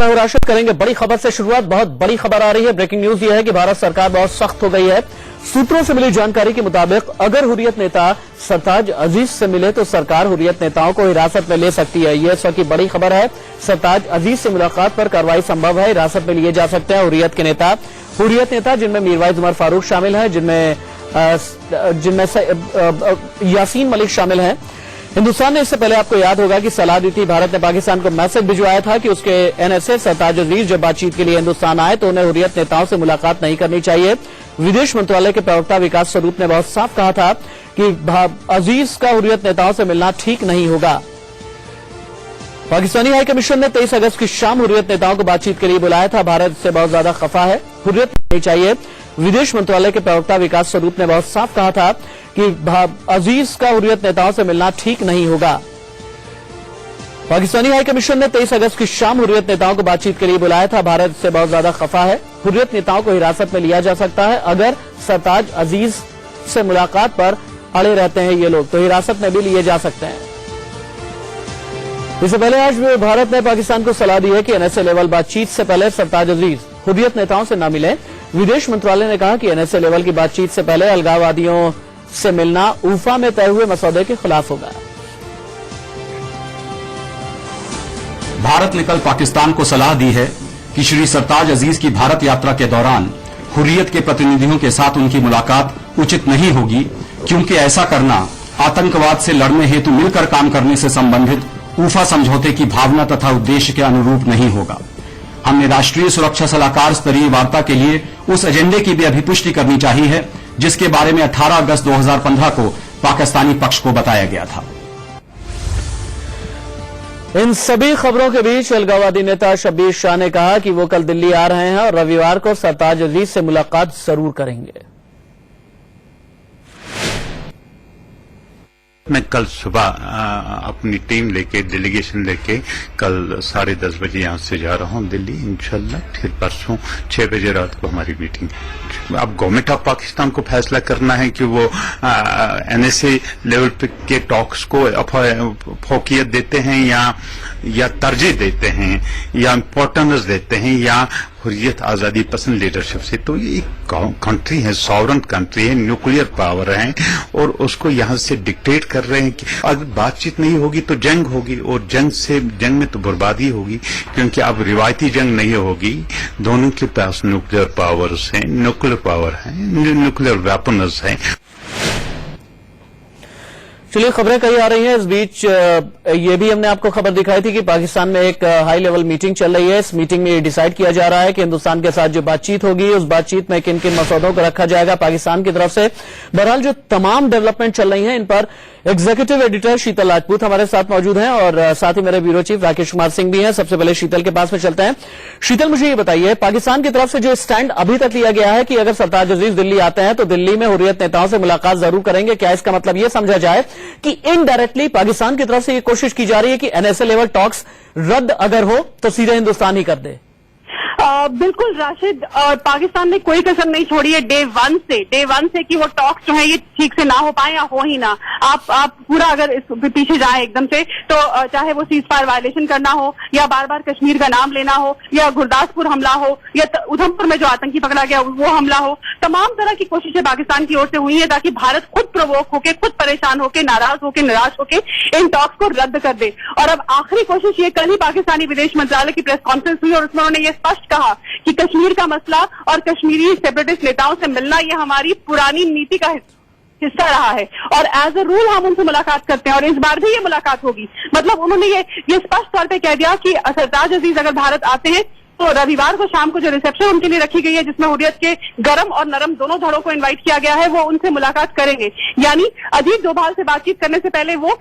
हूं राशिद। करेंगे बड़ी खबर से शुरुआत। बहुत बड़ी खबर आ रही है। ब्रेकिंग न्यूज यह है कि भारत सरकार बहुत सख्त हो गई है। सूत्रों से मिली जानकारी के मुताबिक अगर हुर्रियत नेता सरताज अजीज से मिले तो सरकार हुर्रियत नेताओं को हिरासत में ले सकती है। यह इस वक्त की बड़ी खबर है। सरताज अजीज से मुलाकात पर कार्रवाई संभव है। हिरासत में लिए जा सकते हैं हुर्रियत के नेता। हुर्रियत नेता जिनमें मीरवाइज उमर फारूक शामिल है, जिनमें से यासीन मलिक शामिल हैं। हिंदुस्तान ने इससे पहले आपको याद होगा कि सलाह दी थी। भारत ने पाकिस्तान को मैसेज भिजवाया था कि उसके एनएसए सरताज अजीज जब बातचीत के लिए हिंदुस्तान आए तो उन्हें हुर्रियत नेताओं से मुलाकात नहीं करनी चाहिए। विदेश मंत्रालय के प्रवक्ता विकास स्वरूप ने बहुत साफ कहा था कि अजीज का हुर्रियत नेताओं से मिलना ठीक नहीं होगा। पाकिस्तानी हाई कमीशन ने 23 अगस्त की शाम हुर्रियत नेताओं को बातचीत के लिए बुलाया था। भारत से बहुत ज्यादा खफा है, हुर्रियत नहीं चाहिए। विदेश मंत्रालय के प्रवक्ता विकास स्वरूप ने बहुत साफ कहा था कि अजीज का हुर्रियत नेताओं से मिलना ठीक नहीं होगा। पाकिस्तानी हाई कमीशन ने 23 अगस्त की शाम हुर्रियत नेताओं को बातचीत के लिए बुलाया था। भारत से बहुत ज्यादा खफा है, हुर्रियत नेताओं को हिरासत में लिया जा सकता है। अगर सरताज अजीज से मुलाकात पर अड़े रहते हैं ये लोग तो हिरासत में भी लिए जा सकते हैं। इससे पहले आज भारत ने पाकिस्तान को सलाह दी है कि एनएसए लेवल बातचीत से पहले सरताज अजीज हुर्रियत नेताओं से न मिले। विदेश मंत्रालय ने कहा कि एनएसए लेवल की बातचीत से पहले अलगाववादियों से मिलना ऊफा में तय हुए मसौदे के खिलाफ होगा। भारत ने कल पाकिस्तान को सलाह दी है कि श्री सरताज अजीज की भारत यात्रा के दौरान हुर्रियत के प्रतिनिधियों के साथ उनकी मुलाकात उचित नहीं होगी, क्योंकि ऐसा करना आतंकवाद से लड़ने हेतु मिलकर काम करने से संबंधित ऊफा समझौते की भावना तथा उद्देश्य के अनुरूप नहीं होगा। हमने राष्ट्रीय सुरक्षा सलाहकार स्तरीय वार्ता के लिए उस एजेंडे की भी अभिपुष्टि करनी चाहिए जिसके बारे में 18 अगस्त 2015 को पाकिस्तानी पक्ष को बताया गया था। इन सभी खबरों के बीच अलगाववादी नेता शब्बीर शाह ने कहा कि वो कल दिल्ली आ रहे हैं और रविवार को सरताज अजीज से मुलाकात जरूर करेंगे। मैं कल सुबह अपनी टीम लेके, डेलीगेशन लेके कल 10:30 बजे यहाँ से जा रहा हूँ दिल्ली इंशाल्लाह। फिर परसों 6 बजे रात को हमारी मीटिंग है। अब गवर्नमेंट ऑफ पाकिस्तान को फैसला करना है कि वो एनएसए लेवल पे के टॉक्स को फोकियत देते हैं या तरजीह देते हैं या इम्पोर्टेंस देते हैं या हुर्रियत आजादी पसंद लीडरशिप से। तो ये एक कंट्री है, सॉवरन कंट्री है, न्यूक्लियर पावर है और उसको यहाँ से डिक्टेट कर रहे हैं कि अगर बातचीत नहीं होगी तो जंग होगी और जंग में तो बर्बादी होगी, क्योंकि अब रिवायती जंग नहीं होगी। दोनों के पास न्यूक्लियर पावर्स हैं, न्यूक्लियर पावर है, न्यूक्लियर वेपन्स हैं। चलिए खबरें कई आ रही हैं। इस बीच ये भी हमने आपको खबर दिखाई थी कि पाकिस्तान में एक हाई लेवल मीटिंग चल रही है। इस मीटिंग में ये डिसाइड किया जा रहा है कि हिंदुस्तान के साथ जो बातचीत होगी उस बातचीत में किन किन मसौदों को रखा जाएगा पाकिस्तान की तरफ से। बहरहाल जो तमाम डेवलपमेंट चल रही हैं इन पर एग्जीक्यूटिव एडिटर शीतल राजपूत हमारे साथ मौजूद हैं और साथ ही मेरे ब्यूरो चीफ राकेश कुमार सिंह भी हैं। सबसे पहले शीतल के पास में चलते हैं। शीतल, मुझे ये बताइए, पाकिस्तान की तरफ से जो स्टैंड अभी तक लिया गया है कि अगर सरताज अजीज दिल्ली आते हैं तो दिल्ली में हुर्रियत नेताओं से मुलाकात जरूर करेंगे, क्या इसका मतलब ये समझा जाए कि इनडायरेक्टली पाकिस्तान की तरफ से ये कोशिश की जा रही है कि एनएसए लेवल टॉक्स रद्द अगर हो तो सीधे हिंदुस्तान ही कर दे? बिल्कुल राशिद, पाकिस्तान ने कोई कसर नहीं छोड़ी है डे वन से कि वो टॉक्स जो है ये ठीक से ना हो पाए या हो ही ना। आप पूरा अगर इस पीछे जाए एकदम से तो चाहे वो सीज फायर वायलेशन करना हो या बार बार कश्मीर का नाम लेना हो या गुरदासपुर हमला हो या उधमपुर में जो आतंकी पकड़ा गया वो हमला हो, तमाम तरह की कोशिशें पाकिस्तान की ओर से हुई है ताकि भारत खुद प्रवोक होके, खुद परेशान होके, नाराज होके, निराश होके इन टॉक्स को रद्द कर दे। और अब आखिरी कोशिश ये, कल ही पाकिस्तानी विदेश मंत्रालय की प्रेस कॉन्फ्रेंस हुई और उसमें उन्होंने ये स्पष्ट कहा कि कश्मीर का मसला और कश्मीरी सेपरेटिस्ट नेताओं से मिलना ये हमारी पुरानी नीति का हिस्सा रहा है और एज अ रूल हम उनसे मुलाकात करते हैं और इस बार भी ये मुलाकात होगी। मतलब उन्होंने ये स्पष्ट तौर पे कह दिया कि सरताज अजीज अगर भारत आते हैं तो रविवार को शाम को जो रिसेप्शन उनके लिए रखी गई है जिसमें हुर्रियत के गरम और नरम दोनों धड़ों को इनवाइट किया गया है, वो उनसे मुलाकात करेंगे। यानी अजीत डोभाल से बातचीत करने से पहले वो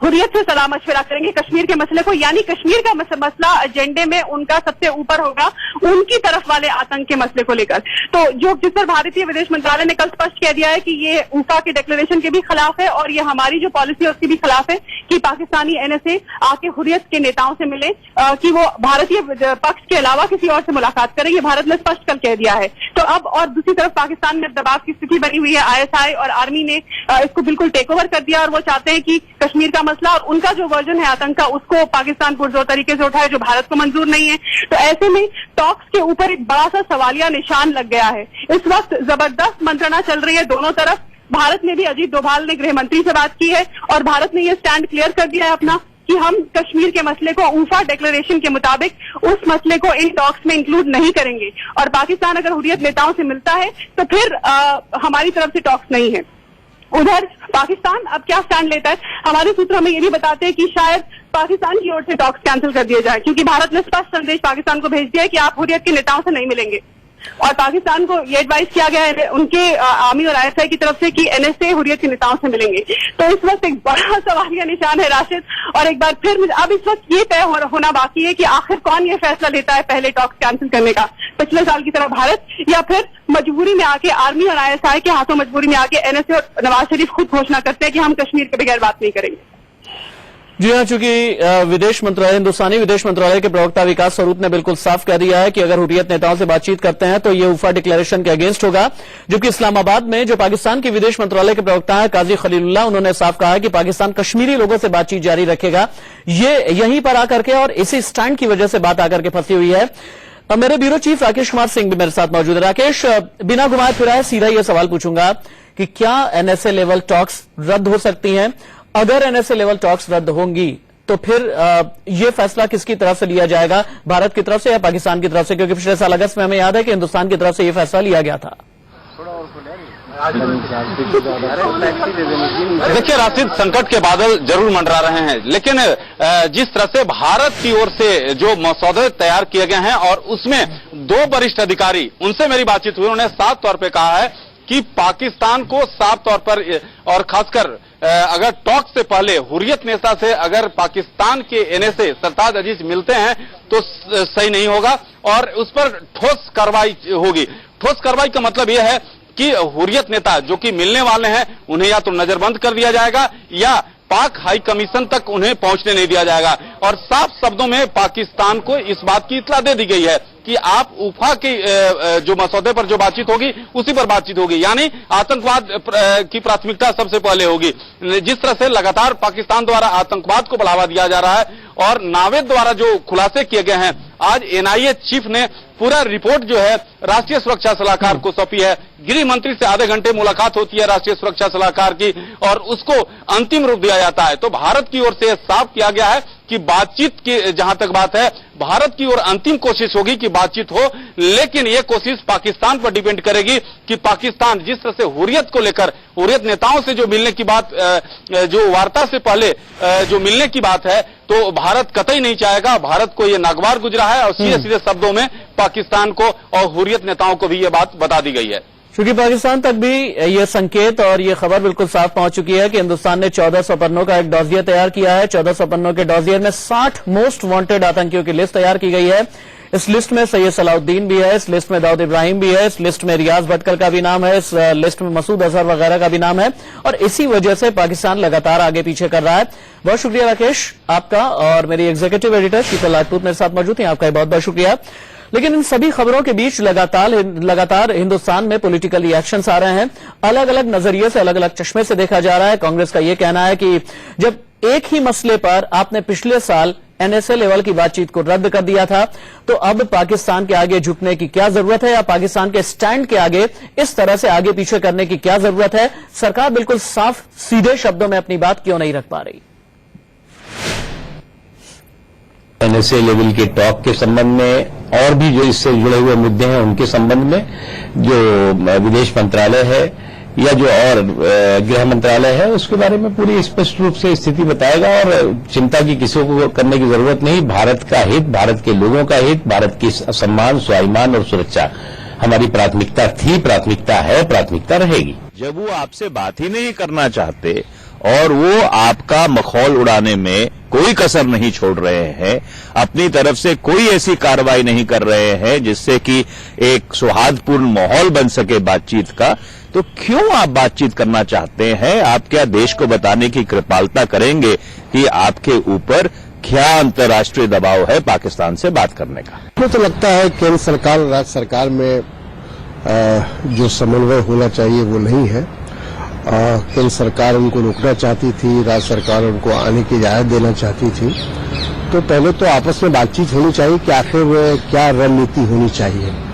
हुर्रियत से सलाह मशवरा करेंगे कश्मीर के मसले को, यानी कश्मीर का मसला एजेंडे में उनका सबसे ऊपर होगा उनकी तरफ वाले आतंक के मसले को लेकर। तो जिस पर भारतीय विदेश मंत्रालय ने कल स्पष्ट कह दिया है कि ये ऊफा के डिक्लेरेशन के भी खिलाफ है और ये हमारी जो पॉलिसी है उसके भी खिलाफ है कि पाकिस्तानी एनएसए आके हुर्रियत के नेताओं से मिले, कि वो भारतीय पक्ष के अलावा किसी और से मुलाकात करें, ये भारत ने स्पष्ट कल कह दिया है। तो अब और दूसरी तरफ पाकिस्तान में दबाव की स्थिति बनी हुई है। आईएसआई और आर्मी ने इसको बिल्कुल टेक ओवर कर दिया और वो चाहते हैं कि कश्मीर का मसला और उनका जो वर्जन है आतंक का, उसको पाकिस्तान पुरजोर तरीके से उठाए, जो भारत को मंजूर नहीं है। तो ऐसे में टॉक्स के ऊपर एक बड़ा सा सवालिया निशान लग गया है। इस वक्त जबरदस्त मंत्रणा चल रही है दोनों तरफ। भारत ने भी, अजीत डोभाल ने गृह मंत्री से बात की है और भारत ने यह स्टैंड क्लियर कर दिया है अपना कि हम कश्मीर के मसले को ऊफा डिक्लेरेशन के मुताबिक उस मसले को इन टॉक्स में इंक्लूड नहीं करेंगे। और पाकिस्तान अगर हुर्रियत नेताओं से मिलता है तो फिर हमारी तरफ से टॉक्स नहीं है। उधर पाकिस्तान अब क्या स्टैंड लेता है, हमारे सूत्र हमें ये भी बताते हैं कि शायद पाकिस्तान की ओर से टॉक्स कैंसिल कर दिए जाए, क्योंकि भारत ने स्पष्ट संदेश पाकिस्तान को भेज दिया है कि आप हुर्रियत के नेताओं से नहीं मिलेंगे। और पाकिस्तान को ये एडवाइस किया गया है उनके आर्मी और ISI की तरफ से कि NSA हुर्रियत के नेताओं से मिलेंगे। तो इस वक्त एक बड़ा सवालिया निशान है राशिद। और एक बार फिर अब इस वक्त ये तय होना बाकी है कि आखिर कौन ये फैसला लेता है पहले टॉक्स कैंसिल करने का, पिछले साल की तरह भारत, या फिर मजबूरी में आके आर्मी और ISI के हाथों मजबूरी में आके NSA और नवाज शरीफ खुद घोषणा करते हैं कि हम कश्मीर के बगैर बात नहीं करेंगे। जी हाँ, चूंकि हिंदुस्तानी विदेश मंत्रालय के प्रवक्ता विकास स्वरूप ने बिल्कुल साफ कह दिया है कि अगर हुर्रियत नेताओं से बातचीत करते हैं तो ये ऊफा डिक्लेरेशन के अगेंस्ट होगा। जबकि इस्लामाबाद में जो पाकिस्तान के विदेश मंत्रालय के प्रवक्ता है काजी खलीलुल्लाह, उन्होंने साफ कहा है कि पाकिस्तान कश्मीरी लोगों से बातचीत जारी रखेगा। ये यहीं पर आकर के और इसी स्टैंड की वजह से बात आकर के फंसी हुई है। मेरे ब्यूरो चीफ राकेश कुमार सिंह भी मेरे साथ मौजूद है। राकेश, बिना घुमाए फिराए सीधा ये सवाल पूछूंगा कि क्या NSA लेवल टॉक्स रद्द हो सकती हैं? अगर NSA लेवल टॉक्स रद्द होंगी तो फिर ये फैसला किसकी तरफ से लिया जाएगा, भारत की तरफ से या पाकिस्तान की तरफ से? क्योंकि पिछले साल अगस्त में हमें याद है कि हिंदुस्तान की तरफ से ये फैसला लिया गया था। देखिए राशिद, संकट के बादल जरूर मंडरा रहे हैं, लेकिन जिस तरह से भारत की ओर से जो मसौदे तैयार किए गए हैं और उसमें 2 वरिष्ठ अधिकारी, उनसे मेरी बातचीत हुई, उन्होंने साफ तौर पर कहा है कि पाकिस्तान को साफ तौर पर और खासकर अगर टॉक से पहले हुर्रियत नेता से अगर पाकिस्तान के NSA सरताज अजीज मिलते हैं तो सही नहीं होगा और उस पर ठोस कार्रवाई होगी। ठोस कार्रवाई का मतलब यह है कि हुर्रियत नेता जो कि मिलने वाले हैं उन्हें या तो नजरबंद कर दिया जाएगा या पाक हाई कमीशन तक उन्हें पहुंचने नहीं दिया जाएगा। और साफ शब्दों में पाकिस्तान को इस बात की इत्तला दे दी गई है कि आप ऊफा के जो मसौदे पर जो बातचीत होगी उसी पर बातचीत होगी, यानी आतंकवाद की प्राथमिकता सबसे पहले होगी। जिस तरह से लगातार पाकिस्तान द्वारा आतंकवाद को बढ़ावा दिया जा रहा है और नावेद द्वारा जो खुलासे किए गए हैं, आज NIA चीफ ने पूरा रिपोर्ट जो है राष्ट्रीय सुरक्षा सलाहकार को सौंपी है। गृह मंत्री से आधे घंटे मुलाकात होती है राष्ट्रीय सुरक्षा सलाहकार की और उसको अंतिम रूप दिया जाता है। तो भारत की ओर से साफ किया गया है कि बातचीत की जहां तक बात है, भारत की ओर अंतिम कोशिश होगी कि बातचीत हो, लेकिन यह कोशिश पाकिस्तान पर डिपेंड करेगी कि पाकिस्तान जिस तरह से हुर्रियत को लेकर, हुर्रियत नेताओं से जो मिलने की बात, जो वार्ता से पहले जो मिलने की बात है, तो भारत कतई नहीं चाहेगा। भारत को यह नागवार गुजरा है और सीधे सीधे शब्दों में पाकिस्तान को और हुर्रियत नेताओं को भी यह बात बता दी गई है। क्योंकि पाकिस्तान तक भी ये संकेत और ये खबर बिल्कुल साफ पहुंच चुकी है कि हिंदुस्तान ने 1400 पन्नों का एक डॉसियर तैयार किया है। 1400 पन्नों के डॉसियर में 60 मोस्ट वांटेड आतंकियों की लिस्ट तैयार की गई है। इस लिस्ट में सैयद सलाउद्दीन भी है, इस लिस्ट में दाऊद इब्राहिम भी है, इस लिस्ट में रियाज भटकल का भी नाम है, इस लिस्ट में मसूद अजहर वगैरह का भी नाम है और इसी वजह से पाकिस्तान लगातार आगे पीछे कर रहा है। बहुत शुक्रिया राकेश आपका और मेरी एग्जीक्यूटिव एडिटर शीतल राजपूत मेरे साथ मौजूद थी, आपका बहुत बहुत शुक्रिया। लेकिन इन सभी खबरों के बीच लगातार हिंदुस्तान में पॉलिटिकल रिएक्शंस आ रहे हैं, अलग अलग नजरिए से, अलग अलग चश्मे से देखा जा रहा है। कांग्रेस का यह कहना है कि जब एक ही मसले पर आपने पिछले साल NSA लेवल की बातचीत को रद्द कर दिया था, तो अब पाकिस्तान के आगे झुकने की क्या जरूरत है या पाकिस्तान के स्टैंड के आगे इस तरह से आगे पीछे करने की क्या जरूरत है? सरकार बिल्कुल साफ सीधे शब्दों में अपनी बात क्यों नहीं रख पा रही? NSA लेवल के टॉक के संबंध में और भी जो इससे जुड़े हुए मुद्दे हैं उनके संबंध में जो विदेश मंत्रालय है या जो और गृह मंत्रालय है उसके बारे में पूरी स्पष्ट रूप से स्थिति बताएगा और चिंता की किसी को करने की जरूरत नहीं। भारत का हित, भारत के लोगों का हित, भारत की सम्मान, स्वाभिमान और सुरक्षा हमारी प्राथमिकता थी, प्राथमिकता है, प्राथमिकता रहेगी। जब वो आपसे बात ही नहीं करना चाहते और वो आपका मखौल उड़ाने में कोई कसर नहीं छोड़ रहे हैं, अपनी तरफ से कोई ऐसी कार्रवाई नहीं कर रहे हैं जिससे कि एक सौहार्दपूर्ण माहौल बन सके बातचीत का, तो क्यों आप बातचीत करना चाहते हैं? आप क्या देश को बताने की कृपालता करेंगे कि आपके ऊपर क्या अंतर्राष्ट्रीय दबाव है पाकिस्तान से बात करने का? मुझे तो लगता है केंद्र सरकार और राज्य सरकार में जो समन्वय होना चाहिए वो नहीं है केंद्र सरकार उनको रोकना चाहती थी, राज्य सरकार उनको आने की इजाजत देना चाहती थी। तो पहले तो आपस में बातचीत होनी चाहिए कि आखिर क्या रणनीति होनी चाहिए।